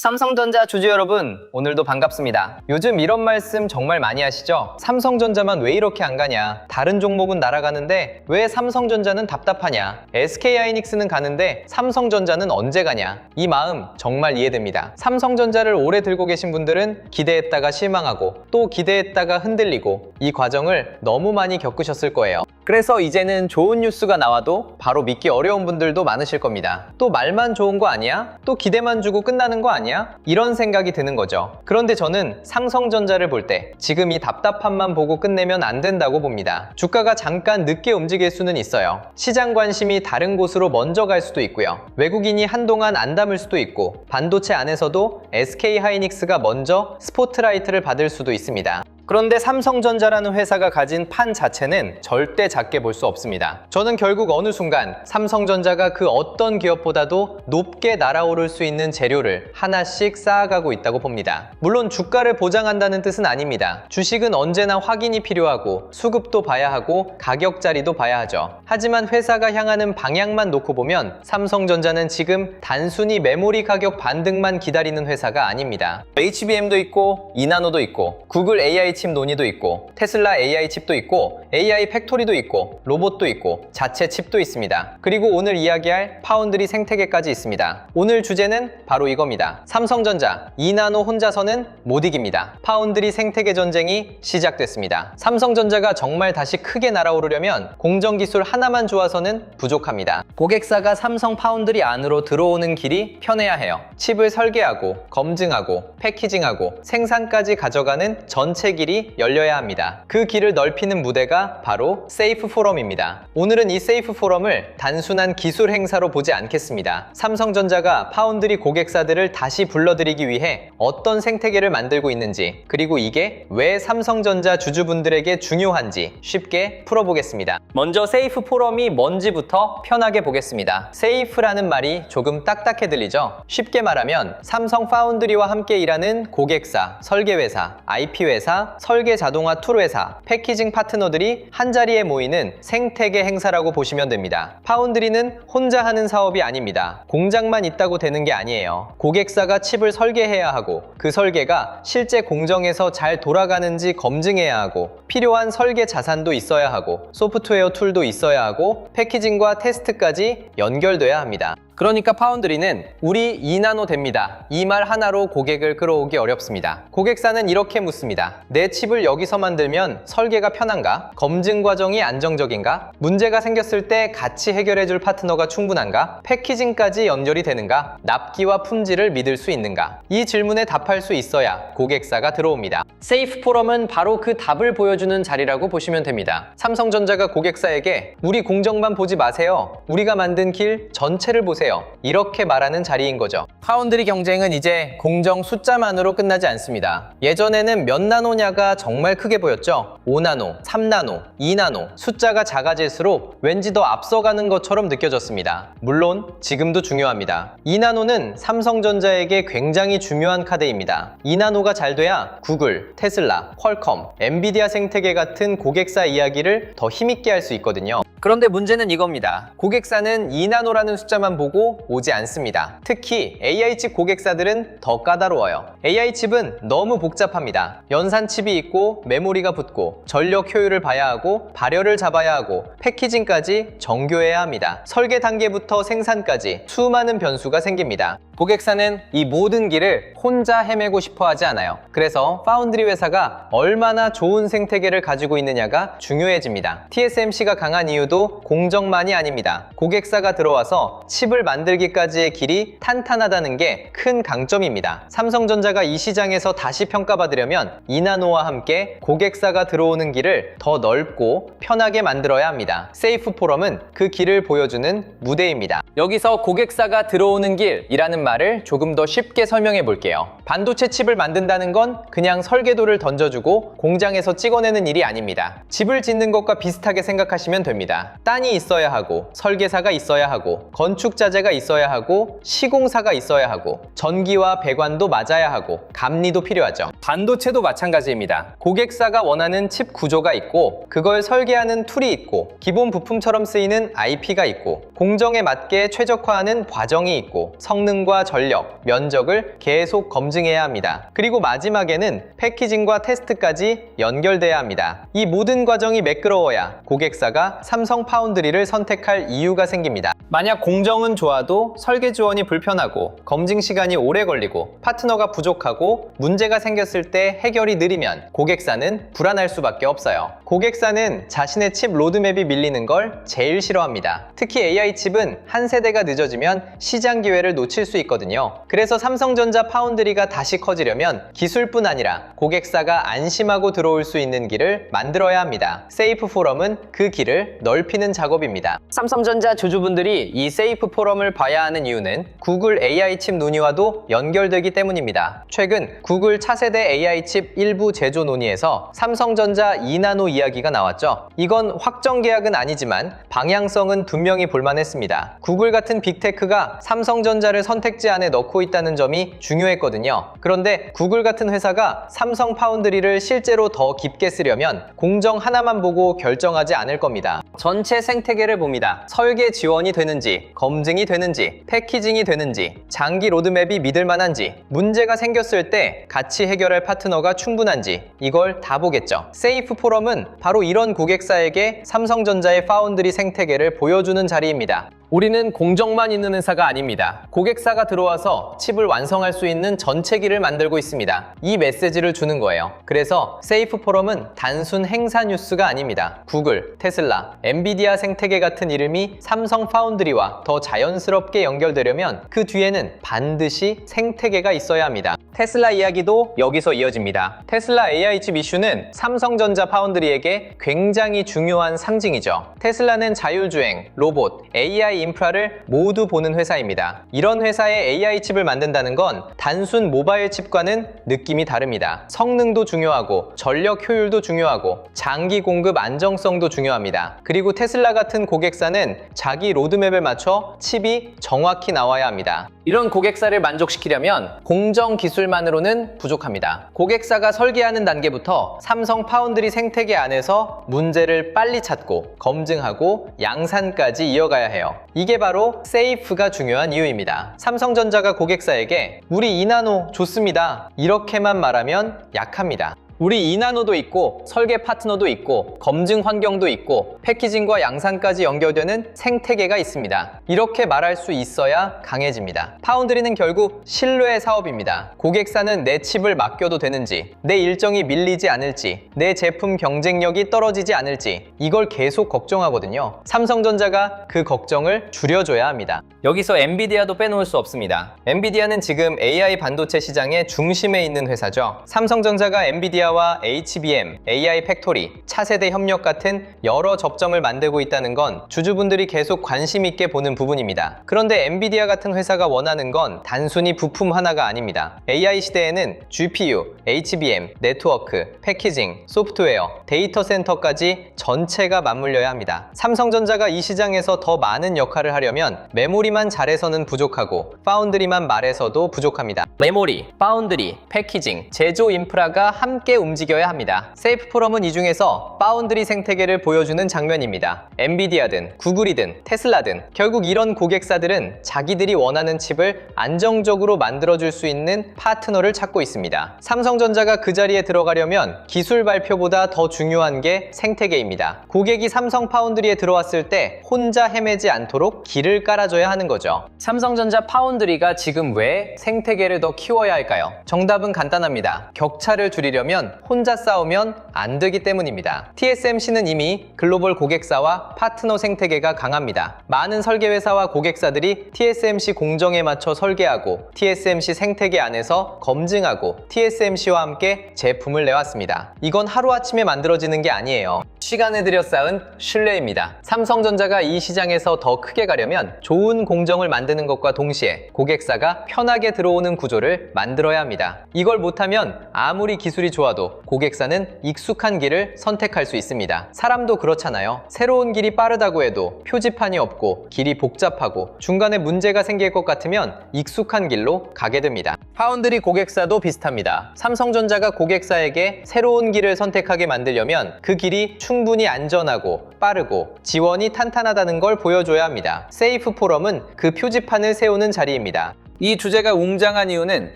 삼성전자 주주 여러분, 오늘도 반갑습니다. 요즘 이런 말씀 정말 많이 하시죠? 삼성전자만 왜 이렇게 안 가냐? 다른 종목은 날아가는데 왜 삼성전자는 답답하냐? SK하이닉스는 가는데 삼성전자는 언제 가냐? 이 마음 정말 이해됩니다. 삼성전자를 오래 들고 계신 분들은 기대했다가 실망하고 또 기대했다가 흔들리고 이 과정을 너무 많이 겪으셨을 거예요. 그래서 이제는 좋은 뉴스가 나와도 바로 믿기 어려운 분들도 많으실 겁니다. 또 말만 좋은 거 아니야? 또 기대만 주고 끝나는 거 아니야? 이런 생각이 드는 거죠. 그런데 저는 삼성전자를 볼 때 지금 이 답답함만 보고 끝내면 안 된다고 봅니다. 주가가 잠깐 늦게 움직일 수는 있어요. 시장 관심이 다른 곳으로 먼저 갈 수도 있고요. 외국인이 한동안 안 담을 수도 있고 반도체 안에서도 SK하이닉스가 먼저 스포트라이트를 받을 수도 있습니다. 그런데 삼성전자라는 회사가 가진 판 자체는 절대 작게 볼 수 없습니다. 저는 결국 어느 순간 삼성전자가 그 어떤 기업보다도 높게 날아오를 수 있는 재료를 하나씩 쌓아가고 있다고 봅니다. 물론 주가를 보장한다는 뜻은 아닙니다. 주식은 언제나 확인이 필요하고 수급도 봐야 하고 가격 자리도 봐야 하죠. 하지만 회사가 향하는 방향만 놓고 보면 삼성전자는 지금 단순히 메모리 가격 반등만 기다리는 회사가 아닙니다. HBM도 있고 이나노도 있고 구글 AI 칩 논의도 있고 테슬라 AI 칩도 있고 AI 팩토리도 있고 로봇도 있고 자체 칩도 있습니다. 그리고 오늘 이야기할 파운드리 생태계까지 있습니다. 오늘 주제는 바로 이겁니다. 삼성전자 이나노 혼자서는 못 이깁니다. 파운드리 생태계 전쟁이 시작됐습니다. 삼성전자가 정말 다시 크게 날아오르려면 공정기술 하나만 좋아서는 부족합니다. 고객사가 삼성 파운드리 안으로 들어오는 길이 편해야 해요. 칩을 설계하고 검증하고 패키징하고 생산까지 가져가는 전체 길이 열려야 합니다. 그 길을 넓히는 무대가 바로 세이프 포럼입니다. 오늘은 이 세이프 포럼을 단순한 기술 행사로 보지 않겠습니다. 삼성전자가 파운드리 고객사들을 다시 불러들이기 위해 어떤 생태계를 만들고 있는지, 그리고 이게 왜 삼성전자 주주분들에게 중요한지 쉽게 풀어보겠습니다. 먼저 세이프 포럼이 뭔지부터 편하게 보겠습니다. 세이프라는 말이 조금 딱딱해 들리죠? 쉽게 말하면 삼성 파운드리와 함께 일하는 고객사, 설계회사, IP회사, 설계 자동화 툴 회사, 패키징 파트너들이 한자리에 모이는 생태계 행사라고 보시면 됩니다. 파운드리는 혼자 하는 사업이 아닙니다. 공장만 있다고 되는 게 아니에요. 고객사가 칩을 설계해야 하고 그 설계가 실제 공정에서 잘 돌아가는지 검증해야 하고 필요한 설계 자산도 있어야 하고 소프트웨어 툴도 있어야 하고 패키징과 테스트까지 연결돼야 합니다. 그러니까 파운드리는 우리 이나노 됩니다. 이 말 하나로 고객을 끌어오기 어렵습니다. 고객사는 이렇게 묻습니다. 내 칩을 여기서 만들면 설계가 편한가? 검증 과정이 안정적인가? 문제가 생겼을 때 같이 해결해줄 파트너가 충분한가? 패키징까지 연결이 되는가? 납기와 품질을 믿을 수 있는가? 이 질문에 답할 수 있어야 고객사가 들어옵니다. 세이프 포럼은 바로 그 답을 보여주는 자리라고 보시면 됩니다. 삼성전자가 고객사에게 우리 공정만 보지 마세요. 우리가 만든 길 전체를 보세요. 이렇게 말하는 자리인 거죠. 파운드리 경쟁은 이제 공정 숫자만으로 끝나지 않습니다. 예전에는 몇 나노냐가 정말 크게 보였죠. 5나노, 3나노, 2나노 숫자가 작아질수록 왠지 더 앞서가는 것처럼 느껴졌습니다. 물론 지금도 중요합니다. 2나노는 삼성전자에게 굉장히 중요한 카드입니다. 2나노가 잘 돼야 구글, 테슬라, 퀄컴, 엔비디아 생태계 같은 고객사 이야기를 더 힘있게 할 수 있거든요. 그런데 문제는 이겁니다. 고객사는 2나노라는 숫자만 보고 오지 않습니다. 특히 AI칩 고객사들은 더 까다로워요. AI칩은 너무 복잡합니다. 연산칩이 있고 메모리가 붙고 전력 효율을 봐야 하고 발열을 잡아야 하고 패키징까지 정교해야 합니다. 설계 단계부터 생산까지 수많은 변수가 생깁니다. 고객사는 이 모든 길을 혼자 헤매고 싶어 하지 않아요. 그래서 파운드리 회사가 얼마나 좋은 생태계를 가지고 있느냐가 중요해집니다. TSMC가 강한 이유도 공정만이 아닙니다. 고객사가 들어와서 칩을 만들기까지의 길이 탄탄하다는 게 큰 강점입니다. 삼성전자가 이 시장에서 다시 평가받으려면 이나노와 함께 고객사가 들어오는 길을 더 넓고 편하게 만들어야 합니다. 세이프 포럼은 그 길을 보여주는 무대입니다. 여기서 고객사가 들어오는 길이라는 말을 조금 더 쉽게 설명해 볼게요. 반도체 칩을 만든다는 건 그냥 설계도를 던져주고 공장에서 찍어내는 일이 아닙니다. 집을 짓는 것과 비슷하게 생각하시면 됩니다. 있습니다. 딴이 있어야 하고, 설계사가 있어야 하고, 건축자재가 있어야 하고, 시공사가 있어야 하고, 전기와 배관도 맞아야 하고, 감리도 필요하죠. 반도체도 마찬가지입니다. 고객사가 원하는 칩 구조가 있고, 그걸 설계하는 툴이 있고, 기본 부품처럼 쓰이는 IP가 있고, 공정에 맞게 최적화하는 과정이 있고, 성능과 전력, 면적을 계속 검증해야 합니다. 그리고 마지막에는 패키징과 테스트까지 연결돼야 합니다. 이 모든 과정이 매끄러워야 고객사가 삼성 파운드리를 선택할 이유가 생깁니다. 만약 공정은 좋아도 설계 지원이 불편하고 검증 시간이 오래 걸리고 파트너가 부족하고 문제가 생겼을 때 해결이 느리면 고객사는 불안할 수밖에 없어요. 고객사는 자신의 칩 로드맵이 밀리는 걸 제일 싫어합니다. 특히 AI 칩은 한 세대가 늦어지면 시장 기회를 놓칠 수 있거든요. 그래서 삼성전자 파운드리가 다시 커지려면 기술뿐 아니라 고객사가 안심하고 들어올 수 있는 길을 만들어야 합니다. 세이프 포럼은 그 길을 넓히는 작업입니다. 삼성전자 주주분들이 이 세이프 포럼을 봐야 하는 이유는 구글 AI 칩 논의와도 연결되기 때문입니다. 최근 구글 차세대 AI 칩 일부 제조 논의에서 삼성전자 2나노 이야기가 나왔죠. 이건 확정 계약은 아니지만 방향성은 분명히 볼만했습니다. 구글 같은 빅테크가 삼성전자를 선택지 안에 넣고 있다는 점이 중요했거든요. 그런데 구글 같은 회사가 삼성 파운드리를 실제로 더 깊게 쓰려면 공정 하나만 보고 결정하지 않을 겁니다. 전체 생태계를 봅니다. 설계 지원이 되는지, 검증이 되는지, 패키징이 되는지, 장기 로드맵이 믿을 만한지, 문제가 생겼을 때 같이 해결할 파트너가 충분한지 이걸 다 보겠죠. 세이프 포럼은 바로 이런 고객사에게 삼성전자의 파운드리 생태계를 보여주는 자리입니다. 우리는 공정만 있는 회사가 아닙니다. 고객사가 들어와서 칩을 완성할 수 있는 전체 길을 만들고 있습니다. 이 메시지를 주는 거예요. 그래서 세이프 포럼은 단순 행사 뉴스가 아닙니다. 구글, 테슬라, 엔비디아 생태계 같은 이름이 삼성 파운드리와 더 자연스럽게 연결되려면 그 뒤에는 반드시 생태계가 있어야 합니다. 테슬라 이야기도 여기서 이어집니다. 테슬라 AI 칩 이슈는 삼성전자 파운드리에게 굉장히 중요한 상징이죠. 테슬라는 자율주행, 로봇, AI 인프라를 모두 보는 회사입니다. 이런 회사의 AI 칩을 만든다는 건 단순 모바일 칩과는 느낌이 다릅니다. 성능도 중요하고 전력 효율도 중요하고 장기 공급 안정성도 중요합니다. 그리고 테슬라 같은 고객사는 자기 로드맵에 맞춰 칩이 정확히 나와야 합니다. 이런 고객사를 만족시키려면 공정 기술만으로는 부족합니다. 고객사가 설계하는 단계부터 삼성 파운드리 생태계 안에서 문제를 빨리 찾고 검증하고 양산까지 이어가야 해요. 이게 바로 세이프가 중요한 이유입니다. 삼성전자가 고객사에게 우리 2나노 좋습니다 이렇게만 말하면 약합니다. 우리 2나노도 있고 설계 파트너도 있고 검증 환경도 있고 패키징과 양산까지 연결되는 생태계가 있습니다. 이렇게 말할 수 있어야 강해집니다. 파운드리는 결국 신뢰의 사업입니다. 고객사는 내 칩을 맡겨도 되는지, 내 일정이 밀리지 않을지, 내 제품 경쟁력이 떨어지지 않을지 이걸 계속 걱정하거든요. 삼성전자가 그 걱정을 줄여줘야 합니다. 여기서 엔비디아도 빼놓을 수 없습니다. 엔비디아는 지금 AI 반도체 시장의 중심에 있는 회사죠. 삼성전자가 엔비디아와 HBM, AI 팩토리, 차세대 협력 같은 여러 접점을 만들고 있다는 건 주주분들이 계속 관심 있게 보는 부분입니다. 그런데 엔비디아 같은 회사가 원하는 건 단순히 부품 하나가 아닙니다. AI 시대에는 GPU, HBM, 네트워크, 패키징, 소프트웨어, 데이터 센터까지 전체가 맞물려야 합니다. 삼성전자가 이 시장에서 더 많은 역할을 하려면 메모리만 잘해서는 부족하고 파운드리만 말해서도 부족합니다. 메모리, 파운드리, 패키징, 제조 인프라가 함께 움직여야 합니다. 세이프 포럼은 이 중에서 파운드리 생태계를 보여주는 장면입니다. 엔비디아든 구글이든 테슬라든 결국 이런 고객사들은 자기들이 원하는 칩을 안정적으로 만들어줄 수 있는 파트너를 찾고 있습니다. 삼성전자가 그 자리에 들어가려면 기술 발표보다 더 중요한 게 생태계입니다. 고객이 삼성 파운드리에 들어왔을 때 혼자 헤매지 않도록 길을 깔아줘야 하는 거죠. 삼성전자 파운드리가 지금 왜 생태계를 더 키워야 할까요? 정답은 간단합니다. 격차를 줄이려면 혼자 싸우면 안 되기 때문입니다. TSMC는 이미 글로벌 고객사와 파트너 생태계가 강합니다. 많은 설계회사와 고객사들이 TSMC 공정에 맞춰 설계하고 TSMC 생태계 안에서 검증하고 TSMC와 함께 제품을 내왔습니다. 이건 하루아침에 만들어지는 게 아니에요. 시간을 들여 쌓은 신뢰입니다. 삼성전자가 이 시장에서 더 크게 가려면 좋은 공정을 만드는 것과 동시에 고객사가 편하게 들어오는 구조를 만들어야 합니다. 이걸 못하면 아무리 기술이 좋아도 고객사는 익숙한 길을 선택할 수 있습니다. 사람도 그렇잖아요. 새로운 길이 빠르다고 해도 표지판이 없고 길이 복잡하고 중간에 문제가 생길 것 같으면 익숙한 길로 가게 됩니다. 파운드리 고객사도 비슷합니다. 삼성전자가 고객사에게 새로운 길을 선택하게 만들려면 그 길이 충분히 안전하고 빠르고 지원이 탄탄하다는 걸 보여줘야 합니다. 세이프 포럼은 그 표지판을 세우는 자리입니다. 이 주제가 웅장한 이유는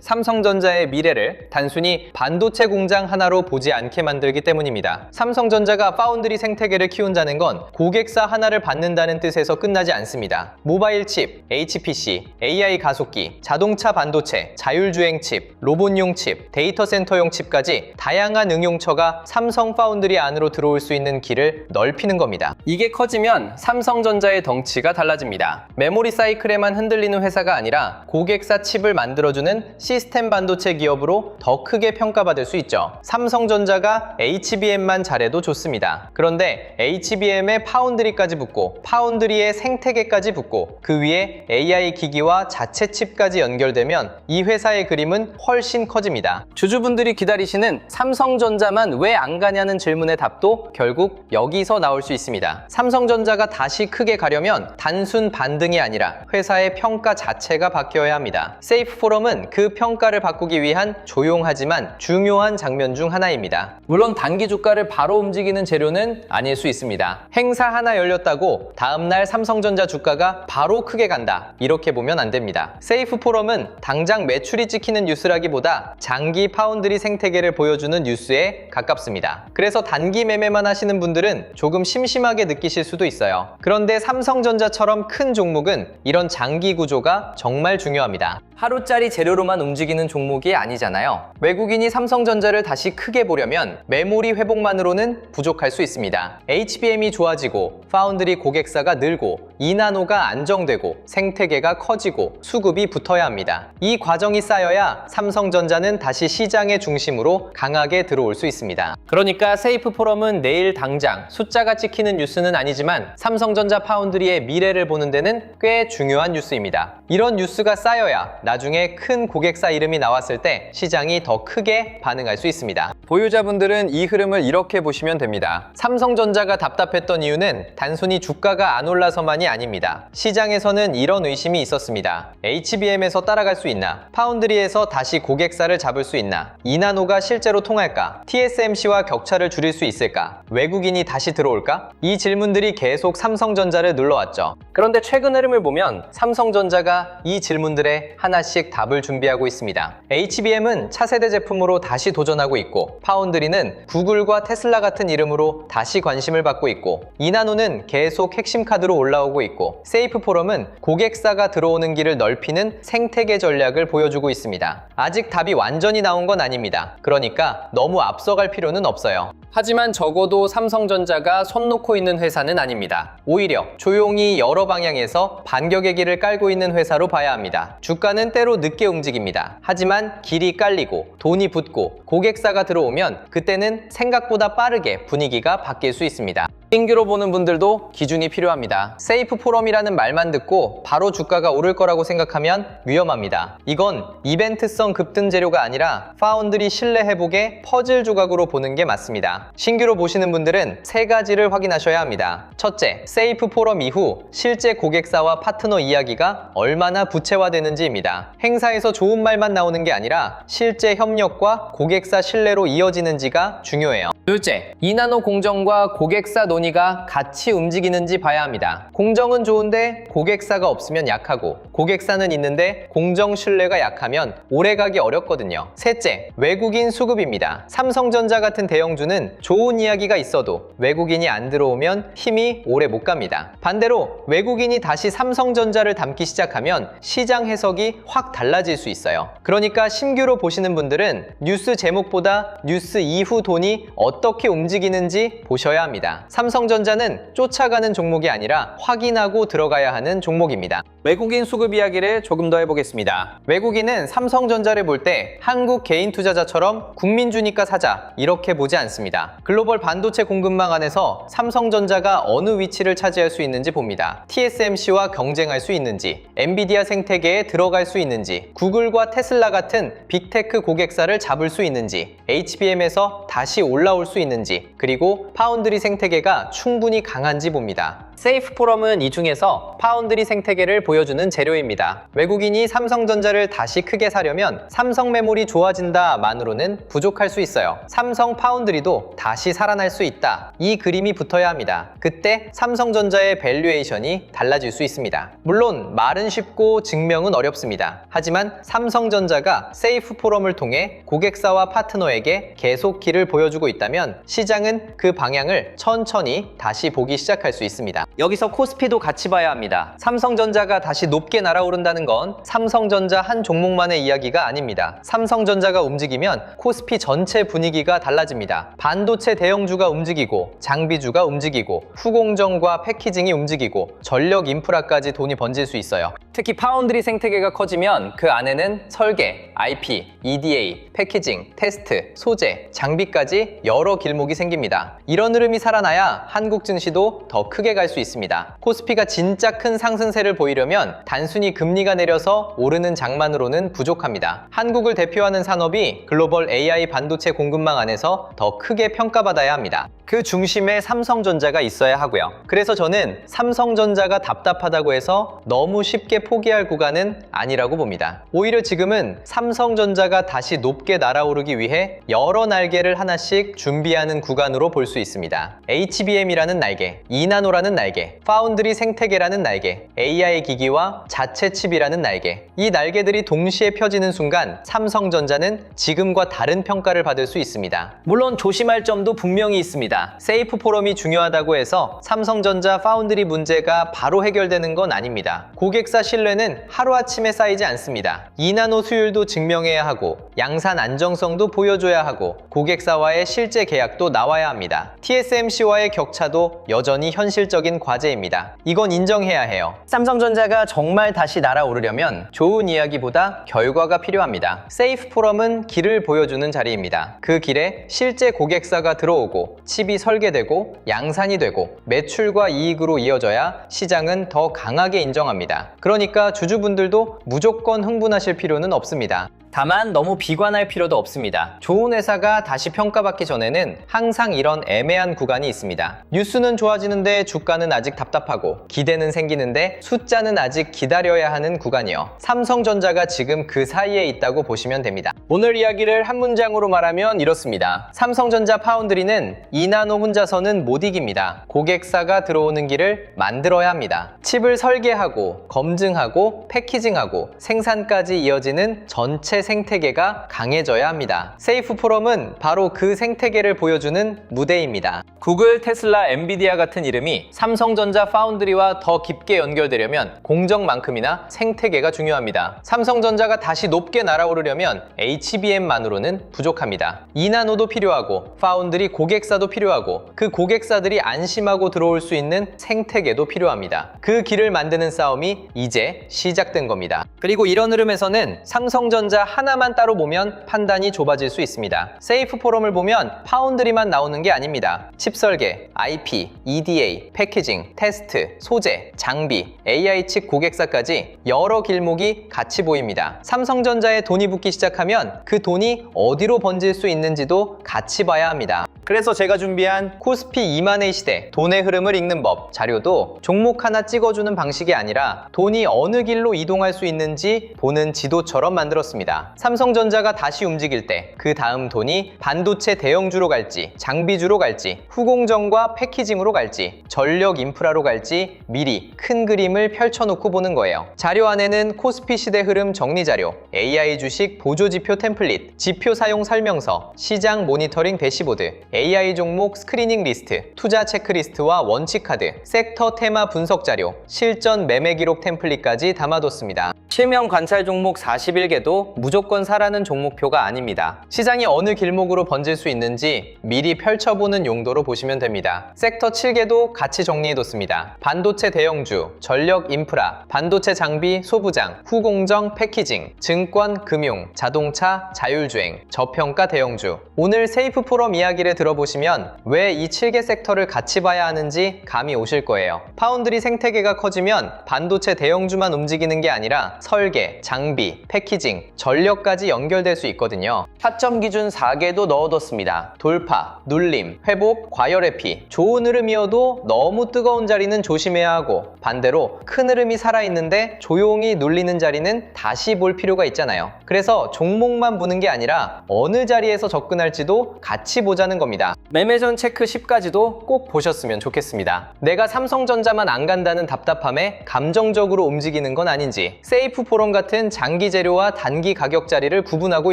삼성전자의 미래를 단순히 반도체 공장 하나로 보지 않게 만들기 때문입니다. 삼성전자가 파운드리 생태계를 키운다는 건 고객사 하나를 받는다는 뜻에서 끝나지 않습니다. 모바일 칩, HPC, AI 가속기, 자동차 반도체, 자율주행 칩, 로봇용 칩, 데이터 센터용 칩까지 다양한 응용처가 삼성 파운드리 안으로 들어올 수 있는 길을 넓히는 겁니다. 이게 커지면 삼성전자의 덩치가 달라집니다. 메모리 사이클에만 흔들리는 회사가 아니라 고객사 칩을 만들어주는 시스템 반도체 기업으로 더 크게 평가받을 수 있죠. 삼성전자가 HBM만 잘해도 좋습니다. 그런데 HBM에 파운드리까지 붙고 파운드리에 생태계까지 붙고 그 위에 AI 기기와 자체 칩까지 연결되면 이 회사의 그림은 훨씬 커집니다. 주주분들이 기다리시는 삼성전자만 왜 안 가냐는 질문의 답도 결국 여기서 나올 수 있습니다. 삼성전자가 다시 크게 가려면 단순 반등이 아니라 회사의 평가 자체가 바뀌어야 합니다. 세이프 포럼은 그 평가를 바꾸기 위한 조용하지만 중요한 장면 중 하나입니다. 물론 단기 주가를 바로 움직이는 재료는 아닐 수 있습니다. 행사 하나 열렸다고 다음날 삼성전자 주가가 바로 크게 간다, 이렇게 보면 안 됩니다. 세이프 포럼은 당장 매출이 찍히는 뉴스라기보다 장기 파운드리 생태계를 보여주는 뉴스에 가깝습니다. 그래서 단기 매매만 하시는 분들은 조금 심심하게 느끼실 수도 있어요. 그런데 삼성전자처럼 큰 종목은 이런 장기 구조가 정말 중요합니다. 하루짜리 재료로만 움직이는 종목이 아니잖아요. 외국인이 삼성전자를 다시 크게 보려면 메모리 회복만으로는 부족할 수 있습니다. HBM이 좋아지고 파운드리 고객사가 늘고 2나노가 안정되고 생태계가 커지고 수급이 붙어야 합니다. 이 과정이 쌓여야 삼성전자는 다시 시장의 중심으로 강하게 들어올 수 있습니다. 그러니까 세이프 포럼은 내일 당장 숫자가 찍히는 뉴스는 아니지만 삼성전자 파운드리의 미래를 보는 데는 꽤 중요한 뉴스입니다. 이런 뉴스가 쌓여야 나중에 큰 고객사 이름이 나왔을 때 시장이 더 크게 반응할 수 있습니다. 보유자분들은 이 흐름을 이렇게 보시면 됩니다. 삼성전자가 답답했던 이유는 단순히 주가가 안 올라서만이 아닙니다. 시장에서는 이런 의심이 있었습니다. HBM에서 따라갈 수 있나? 파운드리에서 다시 고객사를 잡을 수 있나? 2나노가 실제로 통할까? TSMC와 격차를 줄일 수 있을까? 외국인이 다시 들어올까? 이 질문들이 계속 삼성전자를 눌러왔죠. 그런데 최근 흐름을 보면 삼성전자가 이 질문들에 하나씩 답을 준비하고 있습니다. HBM은 차세대 제품으로 다시 도전하고 있고 파운드리는 구글과 테슬라 같은 이름으로 다시 관심을 받고 있고 2나노는 계속 핵심 카드로 올라오고 있고 세이프 포럼은 고객사가 들어오는 길을 넓히는 생태계 전략을 보여주고 있습니다. 아직 답이 완전히 나온 건 아닙니다. 그러니까 너무 앞서갈 필요는 없어요. 하지만 적어도 삼성전자가 손 놓고 있는 회사는 아닙니다. 오히려 조용히 여러 방향에서 반격의 길을 깔고 있는 회사로 봐야 합니다. 주가는 때로 늦게 움직입니다. 하지만 길이 깔리고 돈이 붙고 고객사가 들어오면 그때는 생각보다 빠르게 분위기가 바뀔 수 있습니다. 신규로 보는 분들도 기준이 필요합니다. 세이프 포럼이라는 말만 듣고 바로 주가가 오를 거라고 생각하면 위험합니다. 이건 이벤트성 급등 재료가 아니라 파운드리 신뢰 회복의 퍼즐 조각으로 보는 게 맞습니다. 신규로 보시는 분들은 세 가지를 확인하셔야 합니다. 첫째, 세이프 포럼 이후 실제 고객사와 파트너 이야기가 얼마나 구체화되는지입니다. 행사에서 좋은 말만 나오는 게 아니라 실제 협력과 고객사 신뢰로 이어지는지가 중요해요. 둘째, 2나노 공정과 고객사 논의가 같이 움직이는지 봐야 합니다. 공정은 좋은데 고객사가 없으면 약하고 고객사는 있는데 공정 신뢰가 약하면 오래가기 어렵거든요. 셋째, 외국인 수급입니다. 삼성전자 같은 대형주는 좋은 이야기가 있어도 외국인이 안 들어오면 힘이 오래 못 갑니다. 반대로 외국인이 다시 삼성전자를 담기 시작하면 시장 해석이 확 달라질 수 있어요. 그러니까 신규로 보시는 분들은 뉴스 제목보다 뉴스 이후 돈이 어떻게 움직이는지 보셔야 합니다. 삼성전자는 쫓아가는 종목이 아니라 확인하고 들어가야 하는 종목입니다. 외국인 수급 이야기를 조금 더 해보겠습니다. 외국인은 삼성전자를 볼 때 한국 개인 투자자처럼 국민주니까 사자 이렇게 보지 않습니다. 글로벌 반도체 공급망 안에서 삼성전자가 어느 위치를 차지할 수 있는지 봅니다. TSMC와 경쟁할 수 있는지, 엔비디아 생태계에 들어갈 수 있는지, 구글과 테슬라 같은 빅테크 고객사를 잡을 수 있는지, HBM에서 다시 올라올 수 있는지, 그리고 파운드리 생태계가 충분히 강한지 봅니다. 세이프 포럼은 이 중에서 파운드리 생태계를 보여주는 재료입니다. 외국인이 삼성전자를 다시 크게 사려면 삼성 메모리 좋아진다 만으로는 부족할 수 있어요. 삼성 파운드리도 다시 살아날 수 있다. 이 그림이 붙어야 합니다. 그때 삼성전자의 밸류에이션이 달라질 수 있습니다. 물론 말은 쉽고 증명은 어렵습니다. 하지만 삼성전자가 세이프 포럼을 통해 고객사와 파트너에게 계속 길을 보여주고 있다면 시장은 그 방향을 천천히 다시 보기 시작할 수 있습니다. 여기서 코스피도 같이 봐야 합니다. 삼성전자가 다시 높게 날아오른다는 건 삼성전자 한 종목만의 이야기가 아닙니다. 삼성전자가 움직이면 코스피 전체 분위기가 달라집니다. 반도체 대형주가 움직이고, 장비주가 움직이고, 후공정과 패키징이 움직이고, 전력 인프라까지 돈이 번질 수 있어요. 특히 파운드리 생태계가 커지면 그 안에는 설계, IP, EDA, 패키징, 테스트, 소재, 장비까지 여러 길목이 생깁니다. 이런 흐름이 살아나야 한국 증시도 더 크게 갈 수 있습니다. 코스피가 진짜 큰 상승세를 보이려면 단순히 금리가 내려서 오르는 장만으로는 부족합니다. 한국을 대표하는 산업이 글로벌 AI 반도체 공급망 안에서 더 크게 평가받아야 합니다. 그 중심에 삼성전자가 있어야 하고요. 그래서 저는 삼성전자가 답답하다고 해서 너무 쉽게 포기할 구간은 아니라고 봅니다. 오히려 지금은 삼성전자가 다시 높게 날아오르기 위해 여러 날개를 하나씩 준비하는 구간으로 볼 수 있습니다. HBM이라는 날개, 2나노라는 날개, 파운드리 생태계라는 날개, AI 기기와 자체 칩이라는 날개. 이 날개들이 동시에 펴지는 순간 삼성전자는 지금과 다른 평가를 받을 수 있습니다. 물론 조심할 점도 분명히 있습니다. 세이프 포럼이 중요하다고 해서 삼성전자 파운드리 문제가 바로 해결되는 건 아닙니다. 고객사 신뢰는 하루아침에 쌓이지 않습니다. 2나노 수율도 증명해야 하고, 양산 안정성도 보여줘야 하고, 고객사와의 실제 계약도 나와야 합니다. TSMC와의 격차도 여전히 현실적인 과제입니다. 이건 인정해야 해요. 삼성전자가 정말 다시 날아오르려면 좋은 이야기보다 결과가 필요합니다. 세이프 포럼은 길을 보여주는 자리입니다. 그 길에 실제 고객사가 들어오고, 칩이 설계되고, 양산이 되고, 매출과 이익으로 이어져야 시장은 더 강하게 인정합니다. 그러니까 주주분들도 무조건 흥분하실 필요는 없습니다. 다만 너무 비관할 필요도 없습니다. 좋은 회사가 다시 평가받기 전에는 항상 이런 애매한 구간이 있습니다. 뉴스는 좋아지는데 주가는 아직 답답하고, 기대는 생기는데 숫자는 아직 기다려야 하는 구간이요. 삼성전자가 지금 그 사이에 있다고 보시면 됩니다. 오늘 이야기를 한 문장으로 말하면 이렇습니다. 삼성전자 파운드리는 2나노 혼자서는 못 이깁니다. 고객사가 들어오는 길을 만들어야 합니다. 칩을 설계하고, 검증하고, 패키징하고, 생산까지 이어지는 전체 생태계가 강해져야 합니다. 세이프 포럼은 바로 그 생태계를 보여주는 무대입니다. 구글, 테슬라, 엔비디아 같은 이름이 삼성전자 파운드리와 더 깊게 연결되려면 공정만큼이나 생태계가 중요합니다. 삼성전자가 다시 높게 날아오르려면 HBM만으로는 부족합니다. 2나노도 필요하고, 파운드리 고객사도 필요하고, 그 고객사들이 안심하고 들어올 수 있는 생태계도 필요합니다. 그 길을 만드는 싸움이 이제 시작된 겁니다. 그리고 이런 흐름에서는 삼성전자 하나만 따로 보면 판단이 좁아질 수 있습니다. 세이프 포럼을 보면 파운드리만 나오는 게 아닙니다. 칩 설계, IP, EDA, 패키징, 테스트, 소재, 장비, AI 칩 고객사까지 여러 길목이 같이 보입니다. 삼성전자에 돈이 붙기 시작하면 그 돈이 어디로 번질 수 있는지도 같이 봐야 합니다. 그래서 제가 준비한 코스피 2만의 시대, 돈의 흐름을 읽는 법 자료도 종목 하나 찍어주는 방식이 아니라 돈이 어느 길로 이동할 수 있는지 보는 지도처럼 만들었습니다. 삼성전자가 다시 움직일 때 그 다음 돈이 반도체 대형주로 갈지, 장비주로 갈지, 후공정과 패키징으로 갈지, 전력 인프라로 갈지 미리 큰 그림을 펼쳐놓고 보는 거예요. 자료 안에는 코스피 시대 흐름 정리 자료, AI 주식 보조지표 템플릿, 지표 사용 설명서, 시장 모니터링 대시보드, AI 종목 스크리닝 리스트, 투자 체크리스트와 원칙 카드, 섹터 테마 분석 자료, 실전 매매 기록 템플릿까지 담아뒀습니다. 실명 관찰 종목 41개도 무조건 사라는 종목표가 아닙니다. 시장이 어느 길목으로 번질 수 있는지 미리 펼쳐보는 용도로 보시면 됩니다. 섹터 7개도 같이 정리해뒀습니다. 반도체 대형주, 전력 인프라, 반도체 장비 소부장, 후공정 패키징, 증권, 금융, 자동차, 자율주행, 저평가 대형주. 오늘 세이프 포럼 이야기를 들어보시면 왜 이 7개 섹터를 같이 봐야 하는지 감이 오실 거예요. 파운드리 생태계가 커지면 반도체 대형주만 움직이는 게 아니라 설계, 장비, 패키징, 전력까지 연결될 수 있거든요. 타점 기준 4개도 넣어뒀습니다. 돌파, 눌림, 회복, 과열 회피. 좋은 흐름이어도 너무 뜨거운 자리는 조심해야 하고 반대로 큰 흐름이 살아있는데 조용히 눌리는 자리는 다시 볼 필요가 있잖아요. 그래서 종목만 보는 게 아니라 어느 자리에서 접근할지도 같이 보자는 겁니다. 매매전 체크 10까지도 꼭 보셨으면 좋겠습니다. 내가 삼성전자만 안 간다는 답답함에 감정적으로 움직이는 건 아닌지, 세이프 포럼 같은 장기 재료와 단기 가격 자리를 구분하고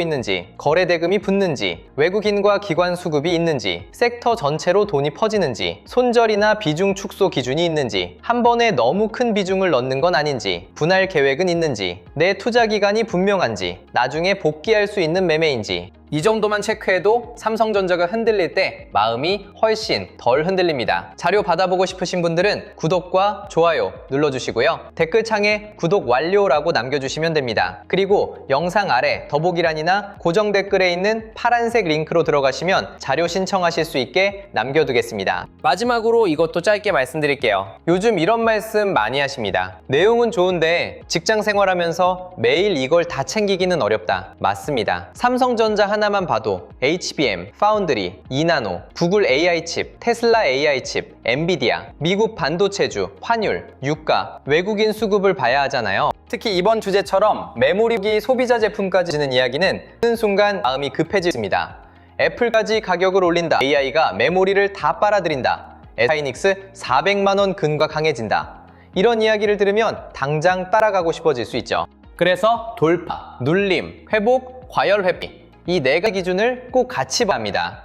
있는지, 거래 대금이 붙는지, 외국인과 기관 수급이 있는지, 섹터 전체로 돈이 퍼지는지, 손절이나 비중 축소 기준이 있는지, 한 번에 너무 큰 비중을 넣는 건 아닌지, 분할 계획은 있는지, 내 투자 기간이 분명한지, 나중에 복귀할 수 있는 매매인지, 이 정도만 체크해도 삼성전자가 흔들릴 때 마음이 훨씬 덜 흔들립니다. 자료 받아보고 싶으신 분들은 구독과 좋아요 눌러주시고요. 댓글창에 구독 완료라고 남겨주시면 됩니다. 그리고 영상 아래 더보기란이나 고정 댓글에 있는 파란색 링크로 들어가시면 자료 신청하실 수 있게 남겨두겠습니다. 마지막으로 이것도 짧게 말씀드릴게요. 요즘 이런 말씀 많이 하십니다. 내용은 좋은데 직장 생활하면서 매일 이걸 다 챙기기는 어렵다. 맞습니다. 삼성전자 하나만 봐도 HBM, 파운드리, 이나노, 구글 AI 칩, 테슬라 AI 칩, 엔비디아, 미국 반도체주, 환율, 유가, 외국인 수급을 봐야 하잖아요. 특히 이번 주제처럼 메모리기 소비자 제품까지 지는 이야기는 듣는 순간 마음이 급해집니다. 애플까지 가격을 올린다. AI가 메모리를 다 빨아들인다. SK하이닉스 400만원 근과 강해진다. 이런 이야기를 들으면 당장 따라가고 싶어질 수 있죠. 그래서 돌파, 눌림, 회복, 과열 회피, 이 4가지 기준을 꼭 같이 봐야 합니다.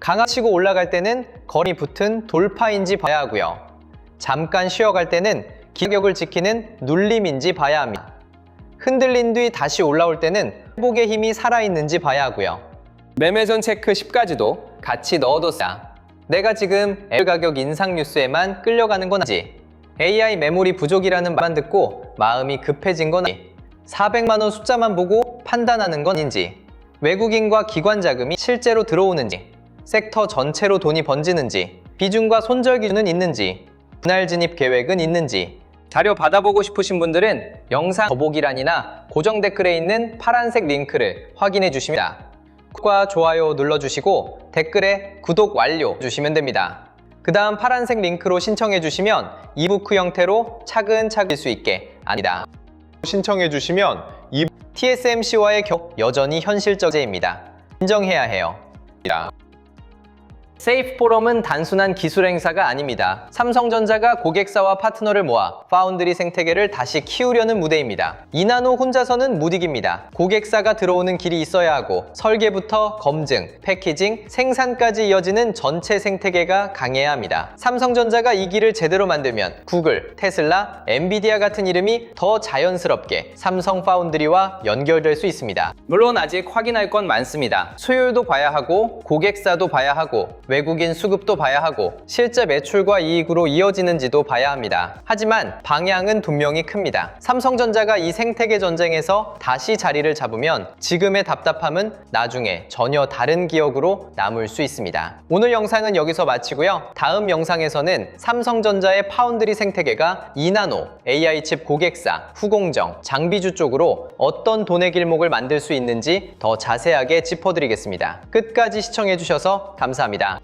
강하치고 올라갈 때는 거리 붙은 돌파인지 봐야 하고요. 잠깐 쉬어갈 때는 가격을 지키는 눌림인지 봐야 합니다. 흔들린 뒤 다시 올라올 때는 회복의 힘이 살아있는지 봐야 하고요. 매매전 체크 10까지도 같이 넣어뒀어요. 내가 지금 애플 가격 인상 뉴스에만 끌려가는 건 아닌지, AI 메모리 부족이라는 말만 듣고 마음이 급해진 건 아닌지, 400만원 숫자만 보고 판단하는 건 아닌지, 외국인과 기관 자금이 실제로 들어오는지, 섹터 전체로 돈이 번지는지, 비중과 손절 기준은 있는지, 분할 진입 계획은 있는지. 자료 받아보고 싶으신 분들은 영상 더보기란이나 고정 댓글에 있는 파란색 링크를 확인해 주시면 됩니다. 구독과 좋아요 눌러주시고 댓글에 구독 완료 주시면 됩니다. 그 다음 파란색 링크로 신청해 주시면 이부크 형태로 차근차근 할 수 있게 합니다. 신청해 주시면 TSMC와의 여전히 현실적제입니다. 인정해야 해요. 세이프 포럼은 단순한 기술 행사가 아닙니다. 삼성전자가 고객사와 파트너를 모아 파운드리 생태계를 다시 키우려는 무대입니다. 이나노 혼자서는 못 이깁니다. 고객사가 들어오는 길이 있어야 하고 설계부터 검증, 패키징, 생산까지 이어지는 전체 생태계가 강해야 합니다. 삼성전자가 이 길을 제대로 만들면 구글, 테슬라, 엔비디아 같은 이름이 더 자연스럽게 삼성 파운드리와 연결될 수 있습니다. 물론 아직 확인할 건 많습니다. 수율도 봐야 하고 고객사도 봐야 하고 외국인 수급도 봐야 하고 실제 매출과 이익으로 이어지는지도 봐야 합니다. 하지만 방향은 분명히 큽니다. 삼성전자가 이 생태계 전쟁에서 다시 자리를 잡으면 지금의 답답함은 나중에 전혀 다른 기억으로 남을 수 있습니다. 오늘 영상은 여기서 마치고요. 다음 영상에서는 삼성전자의 파운드리 생태계가 이나노, AI 칩 고객사, 후공정, 장비주 쪽으로 어떤 돈의 길목을 만들 수 있는지 더 자세하게 짚어드리겠습니다. 끝까지 시청해주셔서 감사합니다.